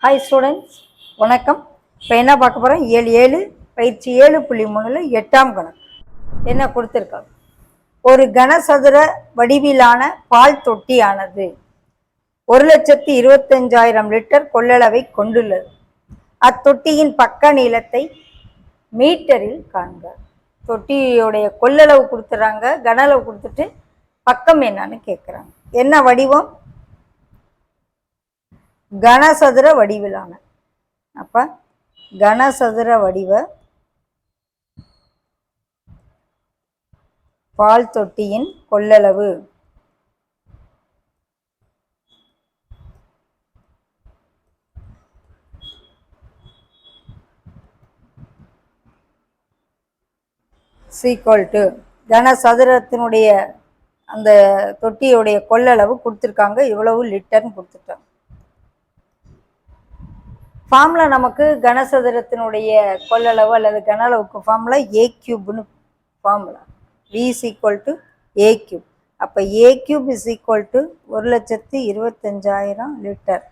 Hi students, வணக்கம். இப்போ என்ன பார்க்க போகிறோம்? 7 பயிற்சி 7.3 8ஆம் கணக்கு என்ன கொடுத்துருக்காங்க. ஒரு கனசதுர வடிவிலான பால் தொட்டியானது 1,25,000 லிட்டர் கொள்ளளவை கொண்டுள்ளது. அத்தொட்டியின் பக்க நீளத்தை மீட்டரில் காண்க. தொட்டியோடைய கொள்ளளவு கொடுத்துறாங்க, கன அளவு கொடுத்துட்டு பக்கம் என்னன்னு கேட்குறாங்க. என்ன வடிவம்? கனசதுர வடிவிலான. அப்ப கனசதுர வடிவ பால் தொட்டியின் கொள்ளளவு ஈக்குவல் டு கனசதுரத்தினுடைய அந்த தொட்டியுடைய கொள்ளளவு கொடுத்துருக்காங்க, இவ்வளவு லிட்டர்னு கொடுத்துட்டாங்க. ஃபார்முலா நமக்கு கனசதுரத்தினுடைய கொள்ளளவு அல்லது கன அளவுக்கு ஃபார்முலா ஏ கியூப்னு formula. V is equal to A cube. அப்போ A cube is equal to 1,25,000 litre.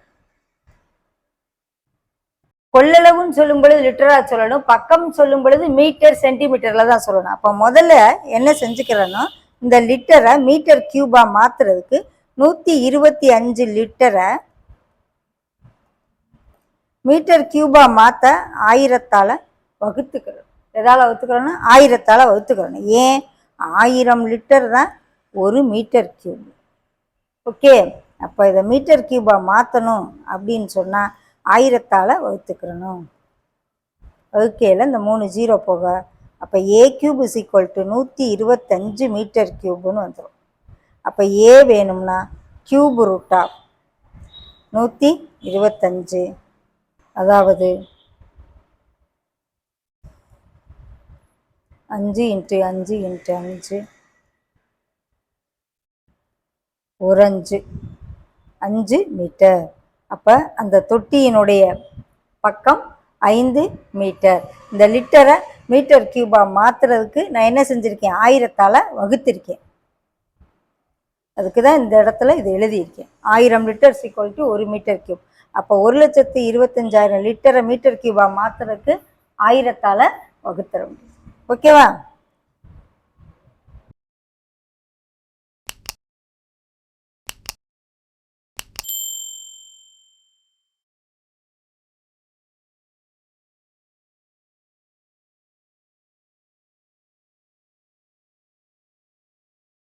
கொள்ளளவுன்னு சொல்லும் பொழுது லிட்டரா சொல்லணும், பக்கம் சொல்லும் பொழுது மீட்டர் சென்டிமீட்டர்ல தான் சொல்லணும். அப்போ முதல்ல என்ன செஞ்சுக்கிறேன்னா, இந்த லிட்டரை மீட்டர் கியூபா மாத்துறதுக்கு 125 லிட்டரை மீட்டர் கியூபா மாற்ற 1000ஆல வகுத்துக்கிறோம். எதால் வகுத்துக்கிறோன்னா 1000ஆல வகுத்துக்கிறோம். ஏன்? 1000 லிட்டர் தான் ஒரு மீட்டர் கியூப். ஓகே, அப்போ இதை மீட்டர் கியூபா மாற்றணும் அப்படின்னு சொன்னால் 1000ஆல வகுத்துக்கிறணும். வகுக்கையில் இந்த 3 0 போக, அப்போ a cube is equal to 125 metre கியூப்னு வந்துடும். அப்போ ஏ வேணும்னா கியூப் ரூட் ஆஃப் 125, அதாவது 5 × 5 × 5 ஒரு 5 மீட்டர். அப்போ அந்த தொட்டியினுடைய பக்கம் 5 மீட்டர். இந்த லிட்டரை மீட்டர் கியூபா மாற்றுறதுக்கு நான் என்ன செஞ்சுருக்கேன்? 1000ஆல வகுத்திருக்கேன். அதுக்கு தான் இந்த இடத்துல இது எழுதியிருக்கேன். 1000 litre equal to 1 metre cube. அப்போ 1,25,000 லிட்டரை மீட்டர் கியூபா மாற்றுறதுக்கு 1000ஆல வகுத்துற முடியும். ஓகேவா?